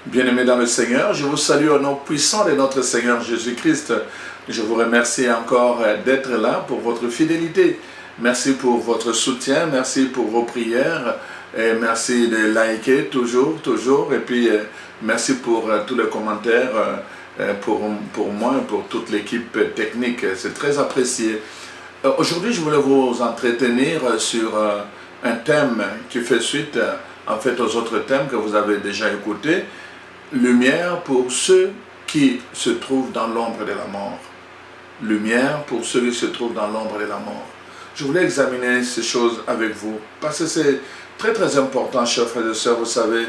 Bien-aimés dans le Seigneur, je vous salue au nom puissant de notre Seigneur Jésus-Christ. Je vous remercie encore d'être là pour votre fidélité. Merci pour votre soutien, merci pour vos prières, et merci de liker toujours, et puis merci pour tous les commentaires pour moi et pour toute l'équipe technique. C'est très apprécié. Aujourd'hui, je voulais vous entretenir sur un thème qui fait suite en fait aux autres thèmes que vous avez déjà écoutés. Lumière pour ceux qui se trouvent dans l'ombre de la mort. Lumière pour ceux qui se trouvent dans l'ombre de la mort. Je voulais examiner ces choses avec vous parce que c'est très très important, chers frères et sœurs. Vous savez,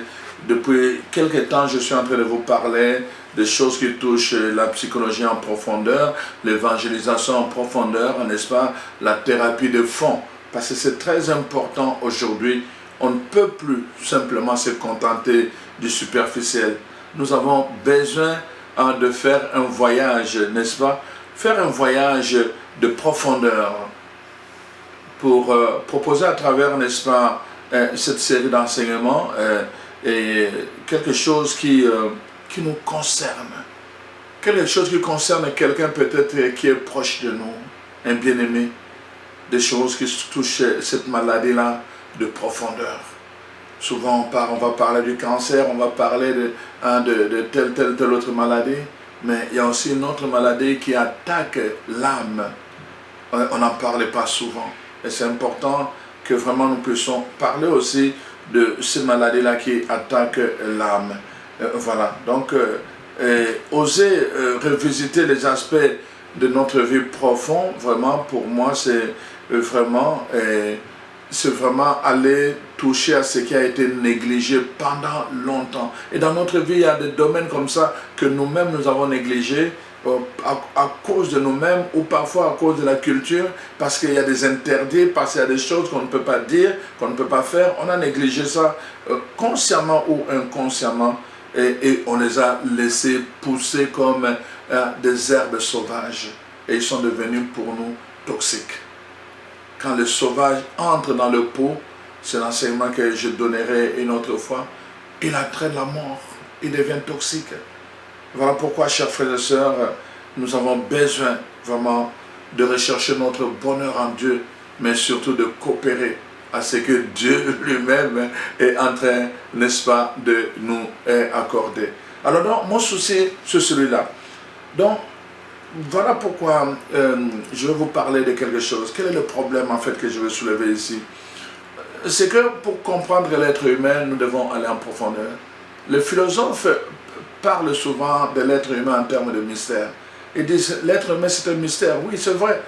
depuis quelque temps, je suis en train de vous parler des choses qui touchent la psychologie en profondeur, l'évangélisation en profondeur, n'est-ce pas, la thérapie de fond. Parce que c'est très important aujourd'hui. On ne peut plus simplement se contenter du superficiel. Nous avons besoin de faire un voyage, n'est-ce pas? Faire un voyage de profondeur pour proposer à travers, n'est-ce pas, cette série d'enseignements et quelque chose qui nous concerne. Quelque chose qui concerne quelqu'un peut-être qui est proche de nous, un bien-aimé. Des choses qui touchent cette maladie-là de profondeur. Souvent on va parler du cancer, on va parler de telle autre maladie, mais il y a aussi une autre maladie qui attaque l'âme. On n'en parle pas souvent. Et c'est important que vraiment nous puissions parler aussi de ces maladies-là qui attaquent l'âme. Voilà, donc oser revisiter les aspects de notre vie profonde, vraiment pour moi c'est vraiment aller toucher à ce qui a été négligé pendant longtemps. Et dans notre vie, il y a des domaines comme ça que nous-mêmes nous avons négligés à cause de nous-mêmes ou parfois à cause de la culture, parce qu'il y a des interdits, parce qu'il y a des choses qu'on ne peut pas dire, qu'on ne peut pas faire. On a négligé ça consciemment ou inconsciemment et on les a laissés pousser comme des herbes sauvages. Et ils sont devenus pour nous toxiques. Quand le sauvage entre dans le pot, c'est l'enseignement que je donnerai une autre fois, il entraîne la mort, il devient toxique. Voilà pourquoi, chers frères et sœurs, nous avons besoin vraiment de rechercher notre bonheur en Dieu, mais surtout de coopérer à ce que Dieu lui-même est en train, n'est-ce pas, de nous accorder. Alors donc, mon souci, c'est celui-là. Donc, voilà pourquoi je vais vous parler de quelque chose. Quel est le problème en fait que je vais soulever ici? C'est que pour comprendre l'être humain, nous devons aller en profondeur. Les philosophes parlent souvent de l'être humain en termes de mystère. Ils disent l'être humain c'est un mystère. Oui, c'est vrai.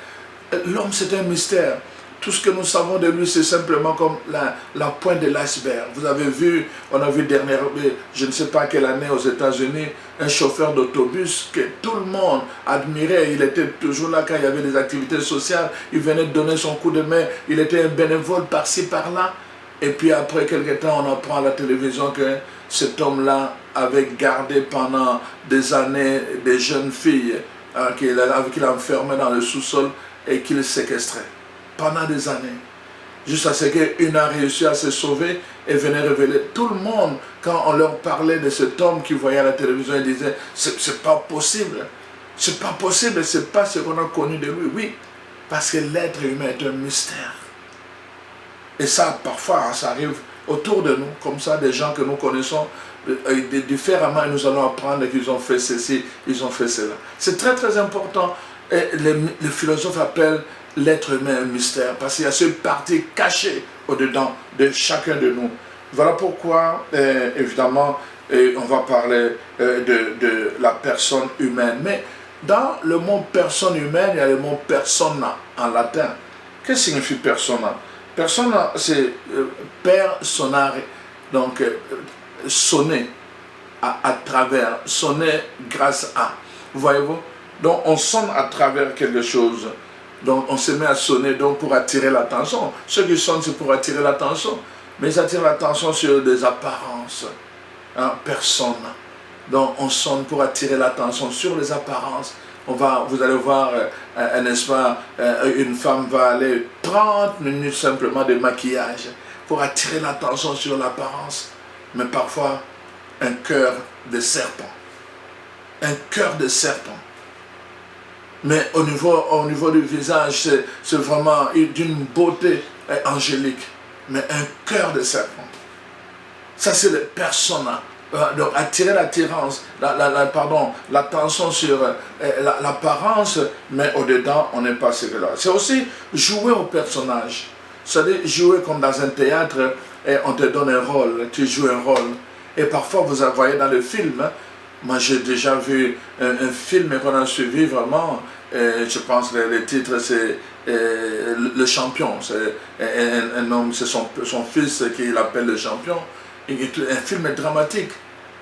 L'homme c'est un mystère. Tout ce que nous savons de lui, c'est simplement comme la pointe de l'iceberg. Vous avez vu, on a vu dernièrement, je ne sais pas quelle année aux États-Unis, un chauffeur d'autobus que tout le monde admirait. Il était toujours là quand il y avait des activités sociales. Il venait de donner son coup de main. Il était un bénévole par-ci, par-là. Et puis après quelque temps, on apprend à la télévision que cet homme-là avait gardé pendant des années des jeunes filles qu'il enfermait dans le sous-sol et qu'il séquestrait. Pendant des années, jusqu'à ce qu'une a réussi à se sauver et venait révéler. Tout le monde, quand on leur parlait de cet homme qui voyait à la télévision, ils disaient c'est pas possible, c'est pas possible, c'est pas ce qu'on a connu de lui. Oui, parce que l'être humain est un mystère. Et ça, parfois, ça arrive autour de nous, comme ça, des gens que nous connaissons différemment, et nous allons apprendre qu'ils ont fait ceci, ils ont fait cela. C'est très très important. Et les philosophes appellent l'être humain un mystère, parce qu'il y a cette partie cachée au-dedans de chacun de nous. Voilà pourquoi, évidemment, on va parler de la personne humaine. Mais dans le mot personne humaine, il y a le mot persona en latin. Qu'est-ce que signifie persona? Persona, c'est per sonare, donc sonner à travers, sonner grâce à. Voyez-vous? Donc on sonne à travers quelque chose. Donc on se met à sonner donc pour attirer l'attention. Ceux qui sonnent, c'est pour attirer l'attention. Mais ils attirent l'attention sur des apparences. Hein, personne. Donc on sonne pour attirer l'attention sur les apparences. Vous allez voir, n'est-ce pas, une femme va aller 30 minutes simplement de maquillage pour attirer l'attention sur l'apparence. Mais parfois, un cœur de serpent. Un cœur de serpent. Mais au niveau du visage, c'est vraiment d'une beauté angélique. Mais un cœur de serpent. Ça, c'est le persona. Donc, attirer l'attention sur l'apparence, mais au-dedans, on n'est pas ce que là. C'est aussi jouer au personnage. C'est-à-dire jouer comme dans un théâtre, et on te donne un rôle, tu joues un rôle. Et parfois, vous voyez dans le film, moi j'ai déjà vu un film qu'on a suivi vraiment, je pense que le titre c'est Le Champion. C'est un homme, c'est son fils qui l'appelle Le Champion. Un film dramatique.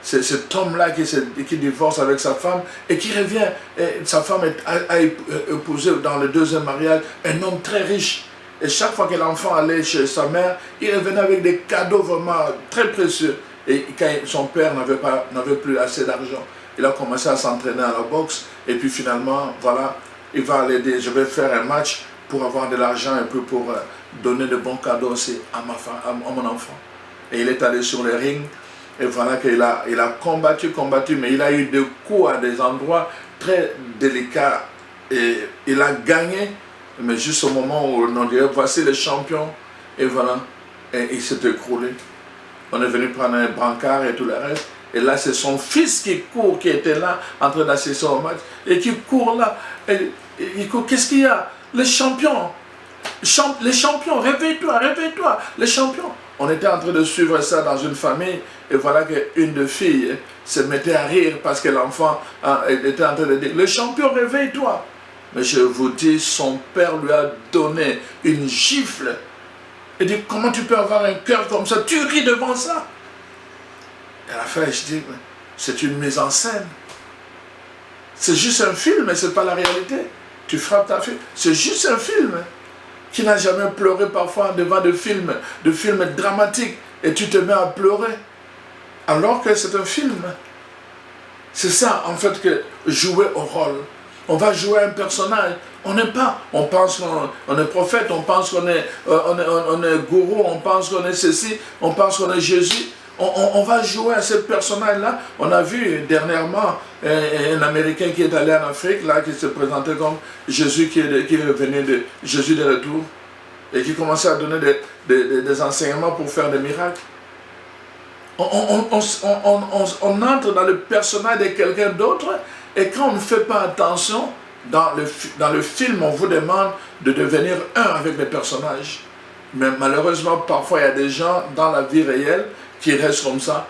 C'est cet homme-là qui divorce avec sa femme et qui revient. Et sa femme a épousé dans le deuxième mariage un homme très riche. Et chaque fois que l'enfant allait chez sa mère, il revenait avec des cadeaux vraiment très précieux. Et quand son père n'avait plus assez d'argent, il a commencé à s'entraîner à la boxe. Et puis finalement, voilà, il va aller dire, je vais faire un match pour avoir de l'argent et puis pour donner de bons cadeaux aussi à mon enfant. Et il est allé sur le ring. Et voilà qu'il a combattu, mais il a eu des coups à des endroits très délicats. Et il a gagné, mais juste au moment où on dirait, voici le champion. Et voilà, et il s'est écroulé. On est venu prendre un brancard et tout le reste. Et là, c'est son fils qui court, qui était là, en train d'assister au match. Et qui court là. Et il court, qu'est-ce qu'il y a? Le champion. Les champions, réveille-toi, réveille-toi. Les champions. On était en train de suivre ça dans une famille. Et voilà qu'une des filles se mettait à rire parce que l'enfant était en train de dire, le champion, réveille-toi. Mais je vous dis, son père lui a donné une gifle. Il dit, comment tu peux avoir un cœur comme ça? Tu ris devant ça. Et à la fin, je dis, c'est une mise en scène. C'est juste un film, mais ce n'est pas la réalité. Tu frappes ta fille. C'est juste un film. Qui n'a jamais pleuré parfois devant des films dramatiques. Et tu te mets à pleurer. Alors que c'est un film. C'est ça, en fait, que jouer au rôle. On va jouer un personnage. On n'est pas. On pense qu'on est prophète, on pense qu'on est, on est gourou, on pense qu'on est ceci, on pense qu'on est Jésus. On va jouer à ce personnage-là. On a vu dernièrement un Américain qui est allé en Afrique, là, qui se présentait comme Jésus qui est revenu de Jésus de retour. Et qui commençait à donner des enseignements pour faire des miracles. On entre dans le personnage de quelqu'un d'autre. Et quand on ne fait pas attention, dans le film, on vous demande de devenir un avec les personnages. Mais malheureusement, parfois, il y a des gens dans la vie réelle qui restent comme ça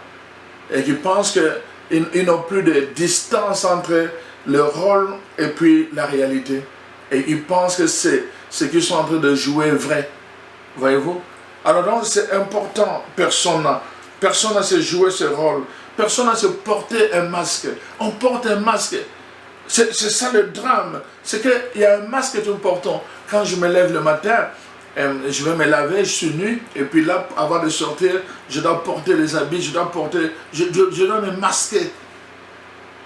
et qui pensent qu'ils n'ont plus de distance entre le rôle et puis la réalité. Et ils pensent que c'est ce qu'ils sont en train de jouer vrai. Voyez-vous? Alors donc, c'est important, personne n'a se jouer ce rôle. Personne n'a se porter un masque. On porte un masque. C'est ça le drame. C'est qu'il y a un masque que nous portons. Quand je me lève le matin, je vais me laver, je suis nu, et puis là, avant de sortir, je dois porter les habits, je dois me masquer.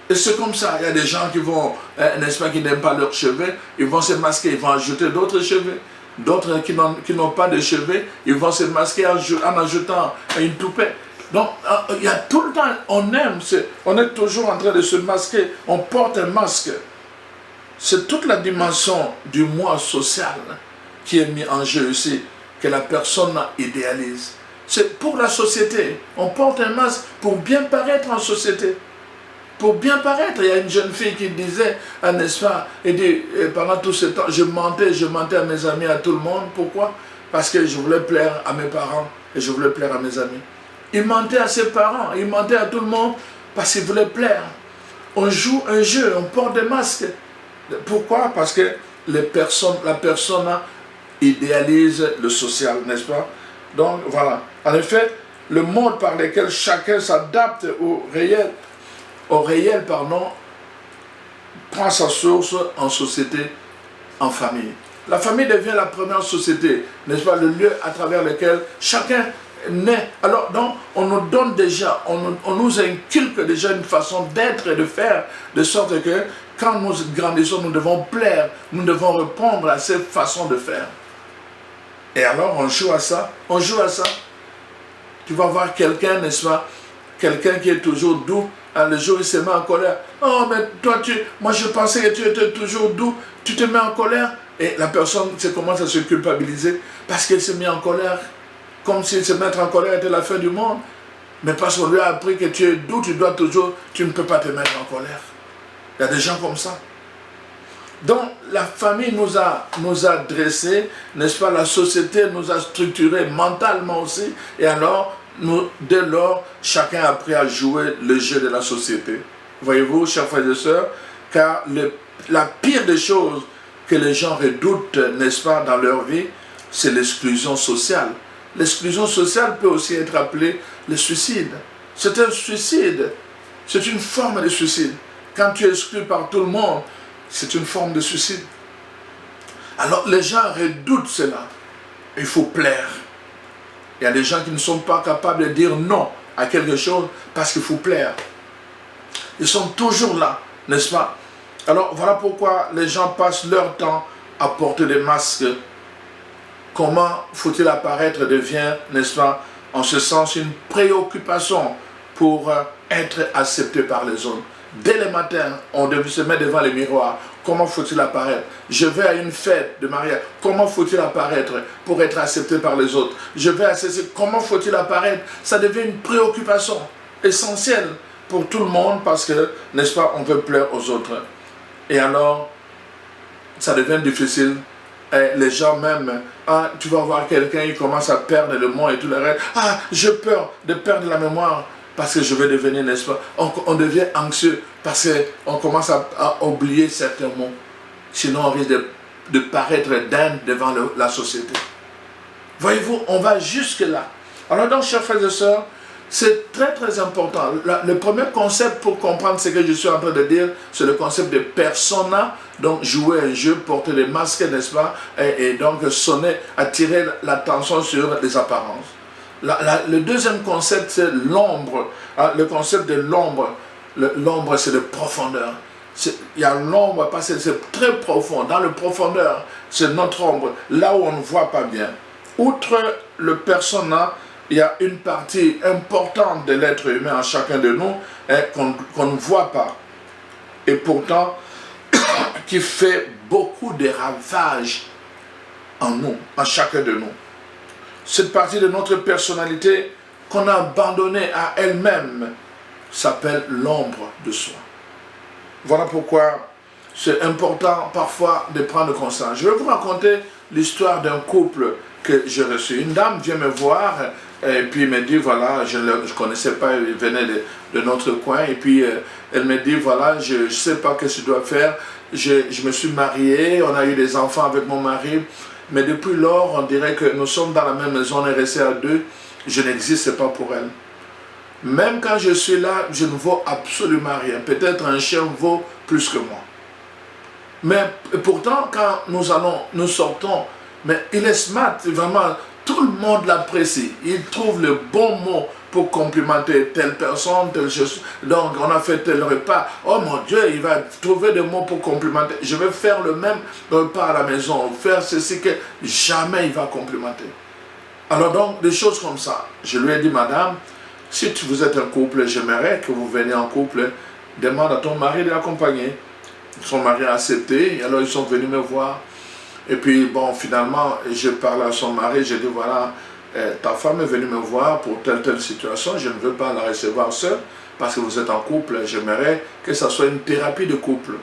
Et c'est comme ça, il y a des gens qui vont, n'est-ce pas, qui n'aiment pas leurs cheveux, ils vont se masquer, ils vont ajouter d'autres cheveux. D'autres qui n'ont pas de cheveux, ils vont se masquer en ajoutant une toupette. Donc, il y a tout le temps, on est toujours en train de se masquer, on porte un masque. C'est toute la dimension du moi social qui est mis en jeu ici, que la personne idéalise. C'est pour la société. On porte un masque pour bien paraître en société. Pour bien paraître. Il y a une jeune fille qui disait, n'est-ce pas, pendant tout ce temps, je mentais à mes amis, à tout le monde. Pourquoi? Parce que je voulais plaire à mes parents et je voulais plaire à mes amis. Il mentait à ses parents, il mentait à tout le monde parce qu'il voulait plaire. On joue un jeu, on porte des masques. Pourquoi? Parce que la personne idéalise le social, n'est-ce pas? Donc voilà. En effet, le mode par lequel chacun s'adapte au réel, prend sa source en société, en famille. La famille devient la première société, n'est-ce pas, le lieu à travers lequel chacun naît. Alors donc, on nous donne déjà, on nous inculque déjà une façon d'être et de faire, de sorte que quand nous grandissons, nous devons plaire, nous devons répondre à cette façon de faire. Et alors, on joue à ça, on joue à ça. Tu vas voir quelqu'un, n'est-ce pas, quelqu'un qui est toujours doux, le jour où il se met en colère. Oh, mais toi, moi je pensais que tu étais toujours doux, tu te mets en colère. Et la personne commence à se culpabiliser parce qu'elle s'est mise en colère. Comme si se mettre en colère était la fin du monde. Mais parce qu'on lui a appris que tu es doux, tu ne peux pas te mettre en colère. Il y a des gens comme ça. Donc, la famille nous a dressés, n'est-ce pas, la société nous a structurés mentalement aussi. Et alors, dès lors, chacun a appris à jouer le jeu de la société. Voyez-vous, chers frères et sœurs, car la pire des choses que les gens redoutent, n'est-ce pas, dans leur vie, c'est l'exclusion sociale. L'exclusion sociale peut aussi être appelée le suicide. C'est un suicide. C'est une forme de suicide. Quand tu es exclu par tout le monde, c'est une forme de suicide. Alors les gens redoutent cela. Il faut plaire. Il y a des gens qui ne sont pas capables de dire non à quelque chose parce qu'il faut plaire. Ils sont toujours là, n'est-ce pas? Alors voilà pourquoi les gens passent leur temps à porter des masques. Comment faut-il apparaître devient, n'est-ce pas, en ce sens, une préoccupation pour être accepté par les autres. Dès le matin, on devait se mettre devant les miroirs. Comment faut-il apparaître? Je vais à une fête de mariage. Comment faut-il apparaître pour être accepté par les autres? Je vais à ceci. Comment faut-il apparaître? Ça devient une préoccupation essentielle pour tout le monde parce que, n'est-ce pas, on veut plaire aux autres. Et alors, ça devient difficile. Et les gens même, tu vas voir quelqu'un, il commence à perdre le mot et tout le reste. J'ai peur de perdre la mémoire parce que je vais devenir, n'est-ce pas, on devient anxieux parce qu'on commence à oublier certains mots. Sinon, on risque de paraître dingue devant la société. Voyez-vous, on va jusque-là. Alors donc, chers frères et sœurs, c'est très très important. Le premier concept pour comprendre ce que je suis en train de dire, c'est le concept de persona. Donc jouer un jeu, porter des masques, n'est-ce pas, et donc sonner, attirer l'attention sur les apparences. Le deuxième concept, c'est l'ombre. Le concept de l'ombre. L'ombre, c'est de profondeur. Il y a l'ombre parce que c'est très profond. Dans le profondeur, c'est notre ombre. Là où on ne voit pas bien. Outre le persona, il y a une partie importante de l'être humain en chacun de nous qu'on ne voit pas. Et pourtant, qui fait beaucoup de ravages en nous, en chacun de nous. Cette partie de notre personnalité qu'on a abandonnée à elle-même s'appelle l'ombre de soi. Voilà pourquoi c'est important parfois de prendre conscience. Je vais vous raconter l'histoire d'un couple que j'ai reçu. Une dame vient me voir et puis me dit, voilà, je ne connaissais pas, elle venait de notre coin, et puis elle me dit, voilà, je ne sais pas ce que je dois faire, je me suis marié, on a eu des enfants avec mon mari, mais depuis lors, on dirait que nous sommes dans la même maison, on est restés à deux, je n'existe pas pour elle. Même quand je suis là, je ne vaux absolument rien. Peut-être un chien vaut plus que moi. Mais pourtant, quand nous sortons, mais il est smart, vraiment, tout le monde l'apprécie. Il trouve le bon mot pour complimenter telle personne, telle chose. Donc, on a fait tel repas. Oh mon Dieu, il va trouver des mots pour complimenter. Je vais faire le même repas à la maison, faire ceci que jamais il va complimenter. Alors donc, des choses comme ça. Je lui ai dit, madame, si vous êtes un couple, j'aimerais que vous veniez en couple, demande à ton mari de l'accompagner. Son mari a accepté, et alors ils sont venus me voir. Et puis, bon, finalement, j'ai parlé à son mari, j'ai dit, voilà, ta femme est venue me voir pour telle situation, je ne veux pas la recevoir seule, parce que vous êtes en couple, j'aimerais que ça soit une thérapie de couple.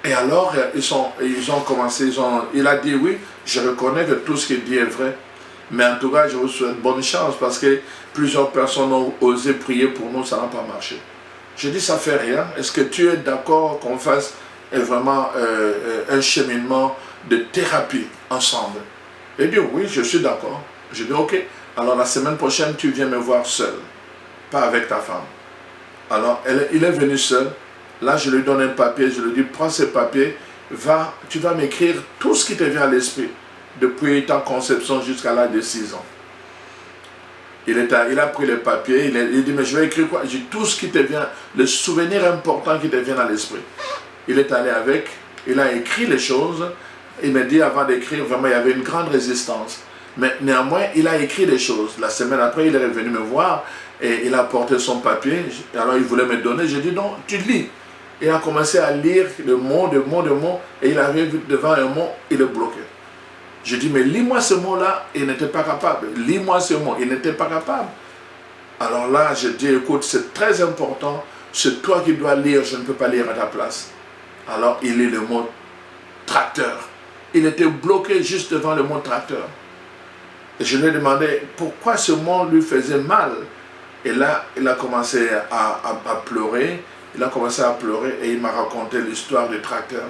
Et alors, ils ont commencé, il a dit, oui, je reconnais que tout ce qu'il dit est vrai, mais en tout cas, je vous souhaite bonne chance, parce que plusieurs personnes ont osé prier pour nous, ça n'a pas marché. J'ai dit, ça fait rien, est-ce que tu es d'accord qu'on fasse vraiment un cheminement de thérapie ensemble? Il dit oui, je suis d'accord. J'ai dit ok, alors la semaine prochaine tu viens me voir seul, pas avec ta femme. Alors il est venu seul. Là je lui donne un papier, je lui dis prends ce papier tu vas m'écrire tout ce qui te vient à l'esprit, depuis ta conception jusqu'à l'âge de 6 ans. Il a pris le papier, il dit, mais je vais écrire quoi? J'ai tout ce qui te vient, le souvenir important qui te vient à l'esprit. Il est allé avec, il a écrit les choses. Il m'a dit, avant d'écrire, vraiment, il y avait une grande résistance. Mais néanmoins, il a écrit des choses. La semaine après, il est revenu me voir et il a apporté son papier. Alors, il voulait me donner. J'ai dit, non, tu lis. Il a commencé à lire de mots, et il arrive devant un mot, il est bloqué. Je dis, mais lis-moi ce mot-là, il n'était pas capable. Lis-moi ce mot, il n'était pas capable. Alors là, je dis, écoute, c'est très important, c'est toi qui dois lire, je ne peux pas lire à ta place. Alors, il lit le mot tracteur. Il était bloqué juste devant le mot tracteur. Et je lui ai demandé pourquoi ce mot lui faisait mal. Et là, il a commencé à pleurer. Il a commencé à pleurer et il m'a raconté l'histoire du tracteur.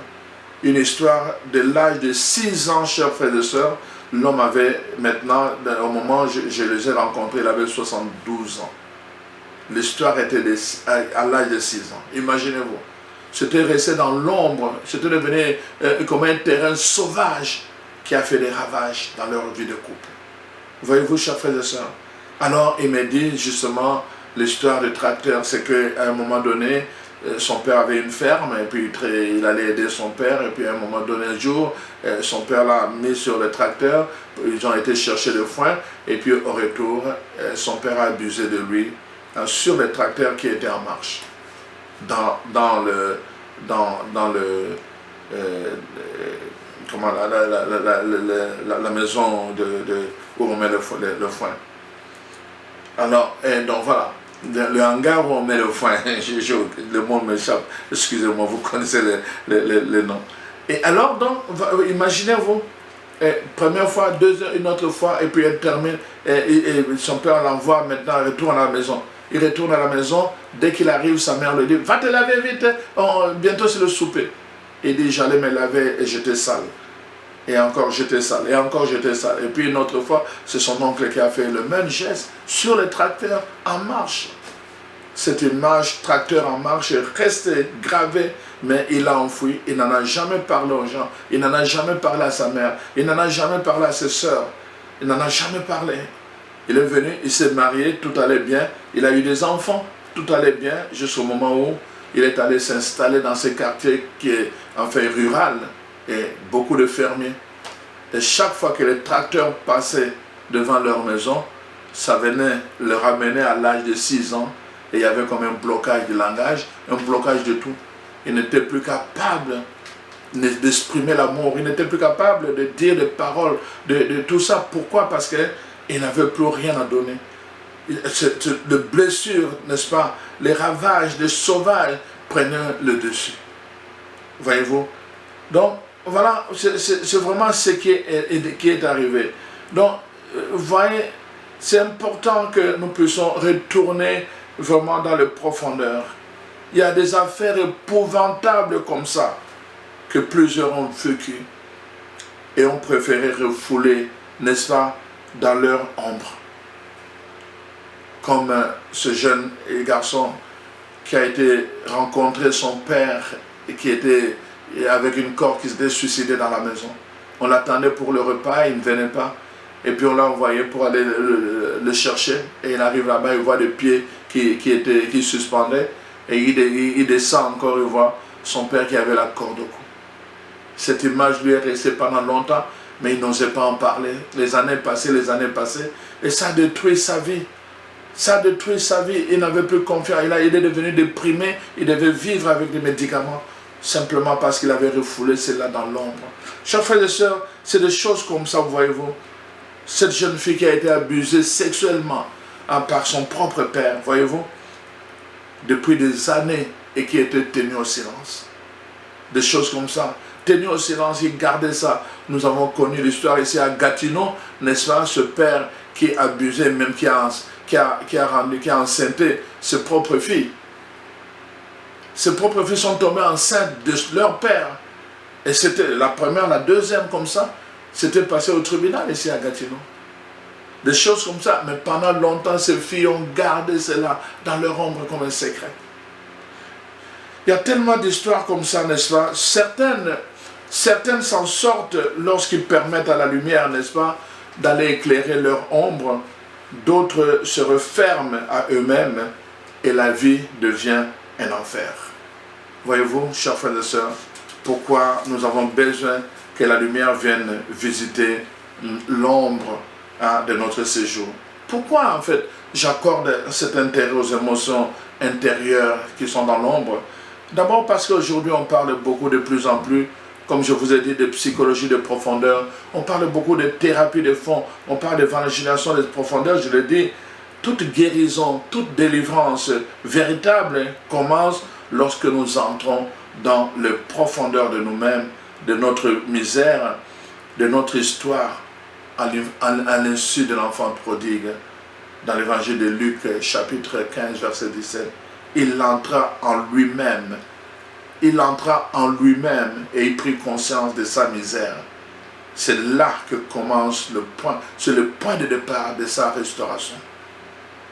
Une histoire de l'âge de 6 ans, chers frères et sœurs. L'homme avait maintenant, au moment où je les ai rencontrés, il avait 72 ans. L'histoire était à l'âge de 6 ans. Imaginez-vous. C'était resté dans l'ombre. C'était devenu comme un terrain sauvage qui a fait des ravages dans leur vie de couple. Voyez-vous, chers frères et sœurs. Alors, il m'a dit justement, l'histoire du tracteur, c'est qu'à un moment donné, son père avait une ferme, et puis il allait aider son père, et puis à un moment donné, un jour, son père l'a mis sur le tracteur, ils ont été chercher le foin, et puis au retour, son père a abusé de lui sur le tracteur qui était en marche, dans la maison où on met le foin. Alors, donc voilà. Le hangar où on met le foin, le mot m'échappe, excusez-moi, vous connaissez les noms. Et alors, donc, imaginez-vous, première fois, une autre fois, et puis elle termine, et son père l'envoie maintenant, il retourne à la maison. Il retourne à la maison, dès qu'il arrive, sa mère lui dit, va te laver vite, bientôt c'est le souper. Il dit, j'allais me laver et j'étais sale. Et encore j'étais sale, et encore j'étais sale. Et puis une autre fois, c'est son oncle qui a fait le même geste sur le tracteur en marche. Cette image, tracteur en marche, est restée gravée, mais il l'a enfoui. Il n'en a jamais parlé aux gens. Il n'en a jamais parlé à sa mère. Il n'en a jamais parlé à ses sœurs. Il n'en a jamais parlé. Il est venu, il s'est marié, tout allait bien. Il a eu des enfants, tout allait bien, jusqu'au moment où il est allé s'installer dans ce quartier qui est enfin rural. Et beaucoup de fermiers. Et chaque fois que les tracteurs passaient devant leur maison, ça venait le ramener à l'âge de 6 ans. Et il y avait comme un blocage de langage, un blocage de tout. Il n'était plus capable d'exprimer l'amour. Il n'était plus capable de dire des paroles, de tout ça. Pourquoi? Parce qu'il n'avait plus rien à donner. Les blessures, n'est-ce pas? Les ravages, les sauvages prenaient le dessus. Voyez-vous? Donc, voilà, c'est vraiment ce qui est arrivé. Donc, vous voyez, c'est important que nous puissions retourner vraiment dans les profondeurs. Il y a des affaires épouvantables comme ça que plusieurs ont vécues et ont préféré refouler, n'est-ce pas, dans leur ombre. Comme ce jeune garçon qui a été rencontré son père et qui était avec une corde qui s'était suicidée dans la maison. On l'attendait pour le repas, il ne venait pas. Et puis on l'a envoyé pour aller le chercher. Et il arrive là-bas, il voit des pieds qui suspendaient. Et il descend encore, il voit son père qui avait la corde au cou. Cette image lui est restée pendant longtemps, mais il n'osait pas en parler. Les années passées, et ça a détruit sa vie. Ça a détruit sa vie. Il n'avait plus confiance. Il est devenu déprimé. Il devait vivre avec des médicaments. Simplement parce qu'il avait refoulé cela dans l'ombre. Chers frères et sœurs, c'est des choses comme ça, voyez-vous. Cette jeune fille qui a été abusée sexuellement par son propre père, voyez-vous, depuis des années et qui était tenue au silence. Des choses comme ça. Tenue au silence, il gardait ça. Nous avons connu l'histoire ici à Gatineau, n'est-ce pas, ce père qui abusait, même qui a enceinté ses propres filles. Ses propres filles sont tombées enceintes de leur père. Et c'était la première, la deuxième comme ça. C'était passé au tribunal ici à Gatineau. Des choses comme ça. Mais pendant longtemps, ces filles ont gardé cela dans leur ombre comme un secret. Il y a tellement d'histoires comme ça, n'est-ce pas? Certaines Certaines s'en sortent lorsqu'ils permettent à la lumière, n'est-ce pas, d'aller éclairer leur ombre. D'autres se referment à eux-mêmes et la vie devient un enfer. Voyez-vous, chers frères et sœurs, pourquoi nous avons besoin que la lumière vienne visiter l'ombre de notre séjour. Pourquoi, en fait, j'accorde cet intérêt aux émotions intérieures qui sont dans l'ombre? D'abord parce qu'aujourd'hui, on parle beaucoup de plus en plus, comme je vous ai dit, de psychologie de profondeur. On parle beaucoup de thérapie de fond. On parle d'évangélisation de profondeur. Je le dis, toute guérison, toute délivrance véritable commence lorsque nous entrons dans les profondeurs de nous-mêmes, de notre misère, de notre histoire, à l'insu de l'enfant prodigue. Dans l'évangile de Luc, chapitre 15, verset 17, il entra en lui-même. Il entra en lui-même et il prit conscience de sa misère. C'est là que commence le point, c'est le point de départ de sa restauration.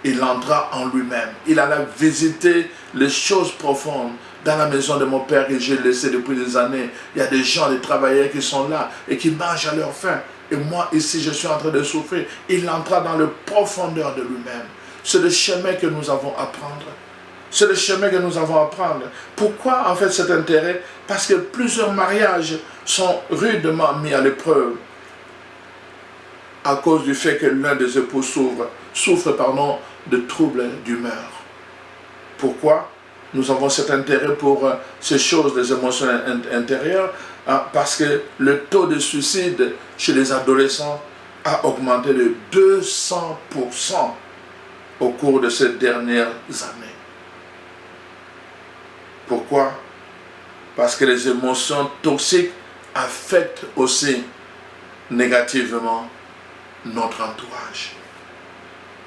Il entra en lui-même. Il alla visiter les choses profondes. Dans la maison de mon père que j'ai laissée depuis des années, il y a des gens, des travailleurs qui sont là et qui mangent à leur faim. Et moi, ici, je suis en train de souffrir. Il entra dans le profondeur de lui-même. C'est le chemin que nous avons à prendre. C'est le chemin que nous avons à prendre. Pourquoi, en fait, cet intérêt? Parce que plusieurs mariages sont rudement mis à l'épreuve à cause du fait que l'un des époux souffre de troubles d'humeur. Pourquoi nous avons cet intérêt pour ces choses, les émotions intérieures? Parce que le taux de suicide chez les adolescents a augmenté de 200% au cours de ces dernières années. Pourquoi? Parce que les émotions toxiques affectent aussi négativement notre entourage.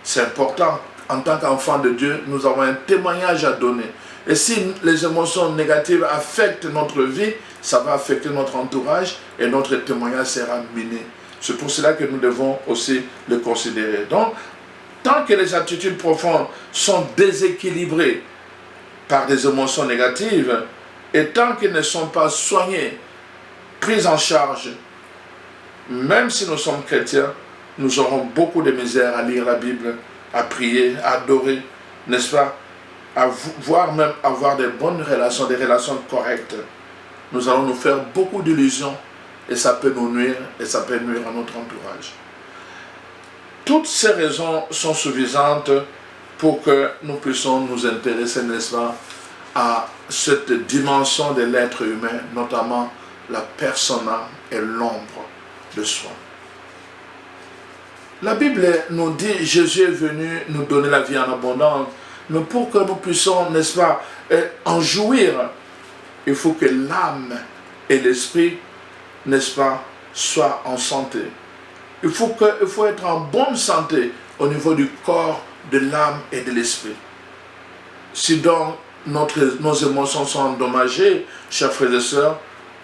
C'est important. En tant qu'enfant de Dieu, nous avons un témoignage à donner. Et si les émotions négatives affectent notre vie, ça va affecter notre entourage et notre témoignage sera miné. C'est pour cela que nous devons aussi le considérer. Donc, tant que les attitudes profondes sont déséquilibrées par des émotions négatives, et tant qu'elles ne sont pas soignées, prises en charge, même si nous sommes chrétiens, nous aurons beaucoup de misère à lire la Bible, à prier, à adorer, n'est-ce pas? Voire même avoir des bonnes relations, des relations correctes. Nous allons nous faire beaucoup d'illusions et ça peut nous nuire et ça peut nuire à notre entourage. Toutes ces raisons sont suffisantes pour que nous puissions nous intéresser, n'est-ce pas, à cette dimension de l'être humain, notamment la persona et l'ombre de soi. La Bible nous dit, Jésus est venu nous donner la vie en abondance, mais pour que nous puissions, n'est-ce pas, en jouir, il faut que l'âme et l'esprit, n'est-ce pas, soient en santé. Il faut être en bonne santé au niveau du corps, de l'âme et de l'esprit. Si donc nos émotions sont endommagées, chers frères et sœurs,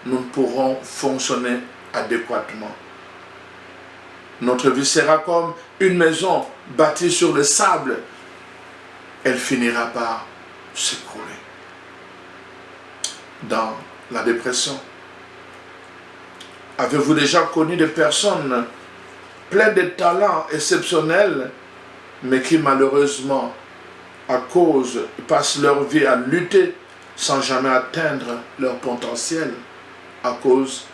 nous ne pourrons fonctionner adéquatement. Notre vie sera comme une maison bâtie sur le sable. Elle finira par s'écrouler dans la dépression. Avez-vous déjà connu des personnes pleines de talents exceptionnels, mais qui malheureusement, passent leur vie à lutter sans jamais atteindre leur potentiel à cause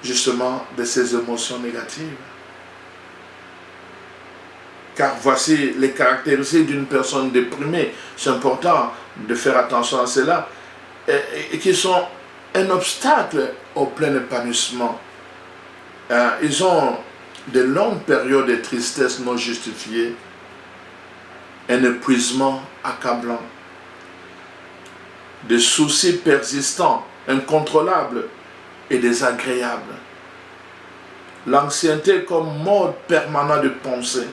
justement de ces émotions négatives? Car voici les caractéristiques d'une personne déprimée. C'est important de faire attention à cela. Et qui sont un obstacle au plein épanouissement. Ils ont de longues périodes de tristesse non justifiée, un épuisement accablant, des soucis persistants, incontrôlables et désagréables. L'anxiété comme mode permanent de pensée.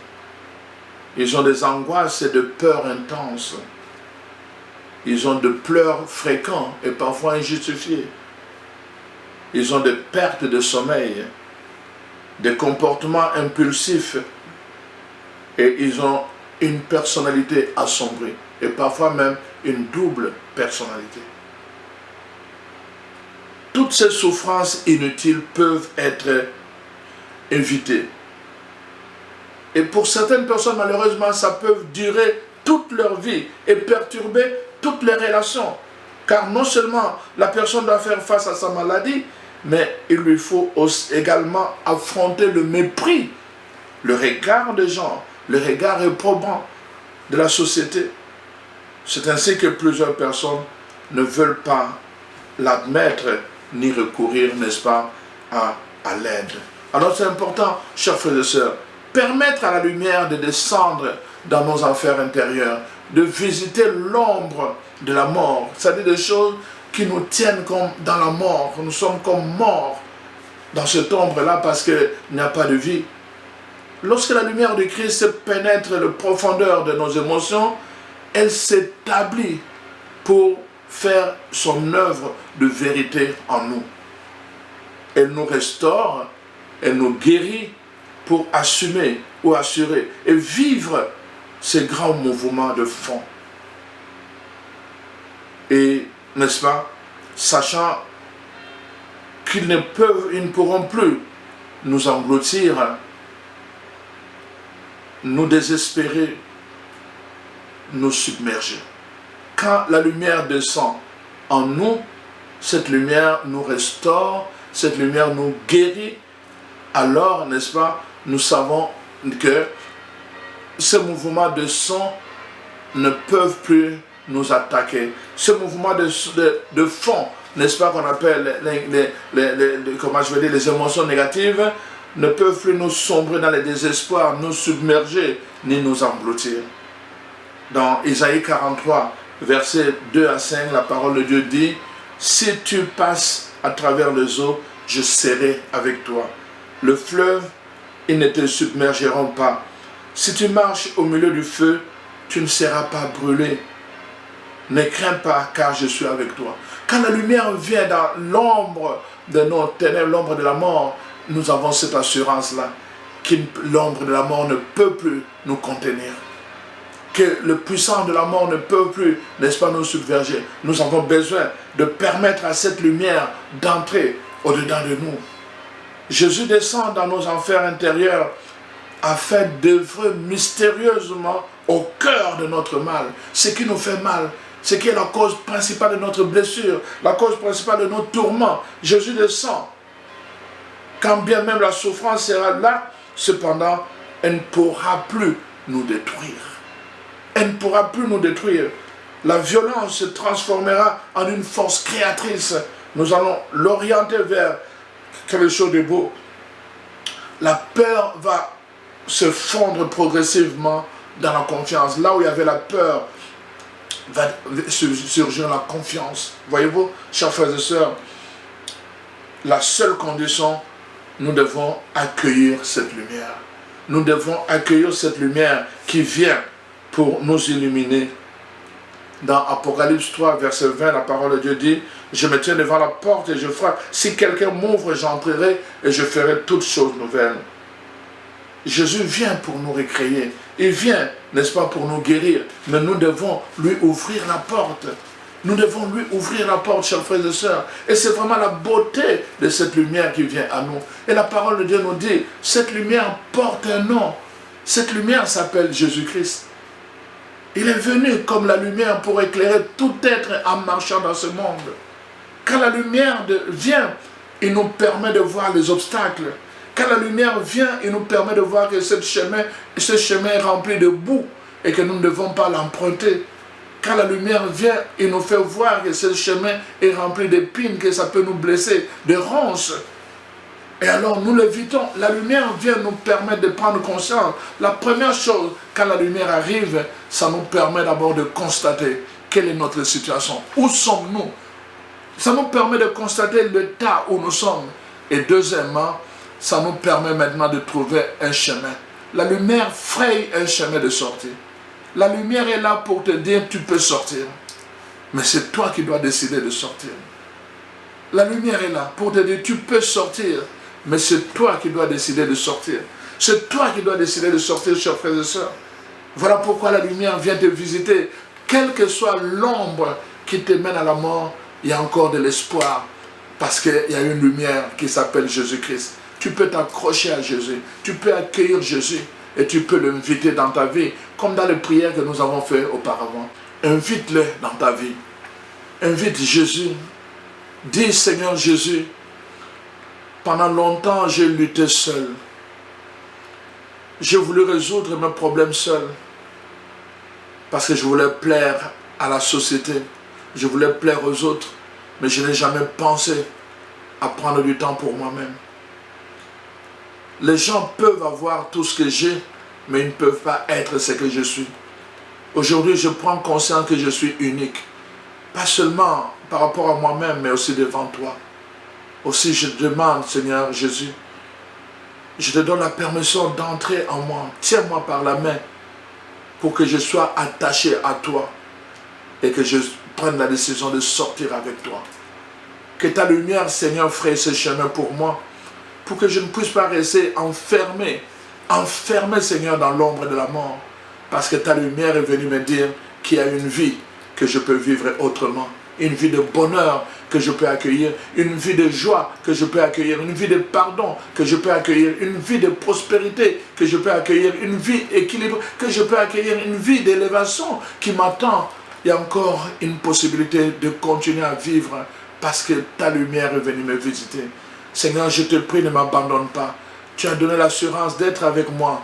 Ils ont des angoisses et de peurs intenses. Ils ont des pleurs fréquents et parfois injustifiés. Ils ont des pertes de sommeil, des comportements impulsifs et ils ont une personnalité assombrie et parfois même une double personnalité. toutes ces souffrances inutiles peuvent être évitées. Et pour certaines personnes, malheureusement, ça peut durer toute leur vie et perturber toutes les relations. Car non seulement la personne doit faire face à sa maladie, mais il lui faut également affronter le mépris, le regard des gens, le regard réprobant de la société. C'est ainsi que plusieurs personnes ne veulent pas l'admettre ni recourir, n'est-ce pas, à l'aide. Alors c'est important, chers frères et sœurs, permettre à la lumière de descendre dans nos enfers intérieurs, de visiter l'ombre de la mort, c'est-à-dire des choses qui nous tiennent comme dans la mort, nous sommes comme morts dans cette ombre-là parce qu'il n'y a pas de vie. Lorsque la lumière de Christ pénètre la profondeur de nos émotions, elle s'établit pour faire son œuvre de vérité en nous. Elle nous restaure, elle nous guérit pour assumer ou assurer et vivre ces grands mouvements de fond. Et, n'est-ce pas, sachant qu'ils ne pourront plus nous engloutir, nous désespérer, nous submerger. Quand la lumière descend en nous, cette lumière nous restaure, cette lumière nous guérit, alors, n'est-ce pas, nous savons que ces mouvements de son ne peuvent plus nous attaquer. Ce mouvement de fond, n'est-ce pas, qu'on appelle les émotions négatives, ne peuvent plus nous sombrer dans les désespoirs, nous submerger, ni nous engloutir. Dans Isaïe 43, versets 2 à 5, la parole de Dieu dit « Si tu passes à travers les eaux, je serai avec toi. Le fleuve, ils ne te submergeront pas. Si tu marches au milieu du feu, tu ne seras pas brûlé. Ne crains pas, car je suis avec toi. » Quand la lumière vient dans l'ombre de nos ténèbres, l'ombre de la mort, nous avons cette assurance-là, que l'ombre de la mort ne peut plus nous contenir. Que le puissant de la mort ne peut plus, n'est-ce pas, nous submerger. Nous avons besoin de permettre à cette lumière d'entrer au-dedans de nous. Jésus descend dans nos enfers intérieurs afin d'œuvrer mystérieusement au cœur de notre mal. Ce qui nous fait mal, ce qui est la cause principale de notre blessure, la cause principale de nos tourments. Jésus descend. Quand bien même la souffrance sera là, cependant, elle ne pourra plus nous détruire. Elle ne pourra plus nous détruire. La violence se transformera en une force créatrice. Nous allons l'orienter vers quelque chose de beau. La peur va se fondre progressivement dans la confiance. Là où il y avait la peur, va surgir la confiance. Voyez-vous, chers frères et sœurs, la seule condition, nous devons accueillir cette lumière. Nous devons accueillir cette lumière qui vient pour nous illuminer. Dans Apocalypse 3, verset 20, la parole de Dieu dit « Je me tiens devant la porte et je frappe. Si quelqu'un m'ouvre, j'entrerai et je ferai toutes choses nouvelles. » Jésus vient pour nous recréer. Il vient, n'est-ce pas, pour nous guérir. Mais nous devons lui ouvrir la porte. Nous devons lui ouvrir la porte, chers frères et sœurs. Et c'est vraiment la beauté de cette lumière qui vient à nous. Et la parole de Dieu nous dit, cette lumière porte un nom. Cette lumière s'appelle Jésus-Christ. Il est venu comme la lumière pour éclairer tout être en marchant dans ce monde. Quand la lumière vient, il nous permet de voir les obstacles. Quand la lumière vient, il nous permet de voir que ce chemin est rempli de boue et que nous ne devons pas l'emprunter. Quand la lumière vient, il nous fait voir que ce chemin est rempli d'épines, que ça peut nous blesser, de ronces. Et alors nous l'évitons. La lumière vient nous permettre de prendre conscience. La première chose, quand la lumière arrive, ça nous permet d'abord de constater quelle est notre situation. Où sommes-nous? Ça nous permet de constater l'état où nous sommes. Et deuxièmement, ça nous permet maintenant de trouver un chemin. La lumière fraye un chemin de sortie. La lumière est là pour te dire tu peux sortir. Mais c'est toi qui dois décider de sortir. La lumière est là pour te dire tu peux sortir. Mais c'est toi qui dois décider de sortir. C'est toi qui dois décider de sortir, chers frères et sœurs. Voilà pourquoi la lumière vient te visiter. Quelle que soit l'ombre qui te mène à la mort, il y a encore de l'espoir. Parce qu'il y a une lumière qui s'appelle Jésus-Christ. Tu peux t'accrocher à Jésus. Tu peux accueillir Jésus. Et tu peux l'inviter dans ta vie. Comme dans les prières que nous avons faites auparavant. Invite-le dans ta vie. Invite Jésus. Dis, Seigneur Jésus, pendant longtemps j'ai lutté seul. J'ai voulu résoudre mes problèmes seul. Parce que je voulais plaire à la société. Je voulais plaire aux autres. Mais je n'ai jamais pensé à prendre du temps pour moi-même. Les gens peuvent avoir tout ce que j'ai, mais ils ne peuvent pas être ce que je suis. Aujourd'hui, je prends conscience que je suis unique. Pas seulement par rapport à moi-même, mais aussi devant toi. Aussi, je demande, Seigneur Jésus, je te donne la permission d'entrer en moi. Tiens-moi par la main pour que je sois attaché à toi et que je prenne la décision de sortir avec toi. Que ta lumière, Seigneur, fraye ce chemin pour moi, pour que je ne puisse pas rester enfermé, Seigneur, dans l'ombre de la mort. Parce que ta lumière est venue me dire qu'il y a une vie que je peux vivre autrement. Une vie de bonheur que je peux accueillir, une vie de joie que je peux accueillir, une vie de pardon que je peux accueillir, une vie de prospérité que je peux accueillir, une vie équilibrée que je peux accueillir, une vie d'élévation qui m'attend. Il y a encore une possibilité de continuer à vivre parce que ta lumière est venue me visiter. Seigneur, je te prie, ne m'abandonne pas. Tu as donné l'assurance d'être avec moi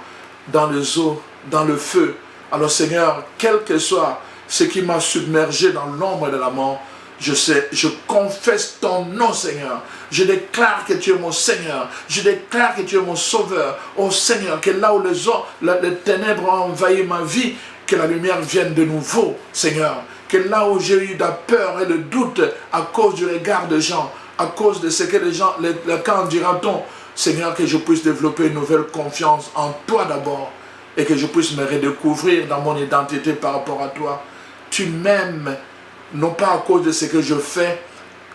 dans les eaux, dans le feu. Alors Seigneur, quel que soit ce qui m'a submergé dans l'ombre de la mort, je confesse ton nom, Seigneur. Je déclare que tu es mon Seigneur. Je déclare que tu es mon Sauveur. Oh Seigneur, que là où les ténèbres ont envahi ma vie, que la lumière vienne de nouveau, Seigneur. Que là où j'ai eu la peur et le doute à cause du regard des gens, à cause de ce que les gens, qu'en dira-t-on, Seigneur, que je puisse développer une nouvelle confiance en toi d'abord et que je puisse me redécouvrir dans mon identité par rapport à toi. Tu m'aimes, non pas à cause de ce que je fais,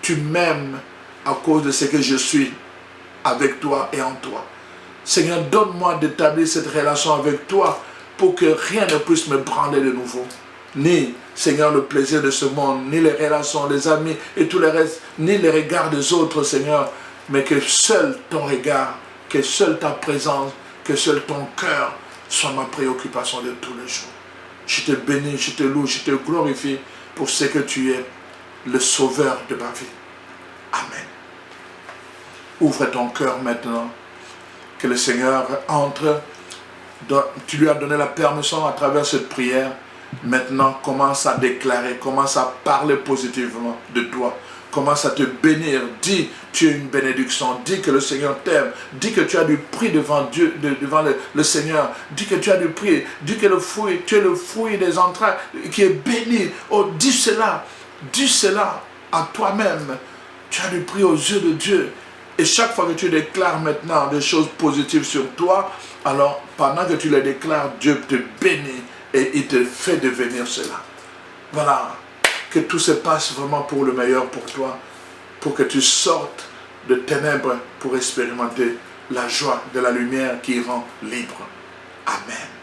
tu m'aimes à cause de ce que je suis avec toi et en toi. Seigneur, donne-moi d'établir cette relation avec toi pour que rien ne puisse me branler de nouveau. Ni, Seigneur, le plaisir de ce monde, ni les relations, les amis et tout le reste, ni les regards des autres, Seigneur, mais que seul ton regard, que seule ta présence, que seul ton cœur soit ma préoccupation de tous les jours. Je te bénis, je te loue, je te glorifie pour ce que tu es, le sauveur de ma vie. Amen. Ouvre ton cœur maintenant, que le Seigneur entre. Tu lui as donné la permission à travers cette prière. Maintenant, commence à déclarer, commence à parler positivement de toi. Commence à te bénir. Dis, tu es une bénédiction. Dis que le Seigneur t'aime. Dis que tu as du prix devant Dieu, devant le Seigneur. Dis que tu as du prix. Dis que tu es le fruit des entrailles qui est béni. Oh, dis cela. Dis cela à toi-même. Tu as du prix aux yeux de Dieu. Et chaque fois que tu déclares maintenant des choses positives sur toi, alors pendant que tu les déclares, Dieu te bénit et il te fait devenir cela. Voilà. Que tout se passe vraiment pour le meilleur pour toi, pour que tu sortes de ténèbres pour expérimenter la joie de la lumière qui rend libre. Amen.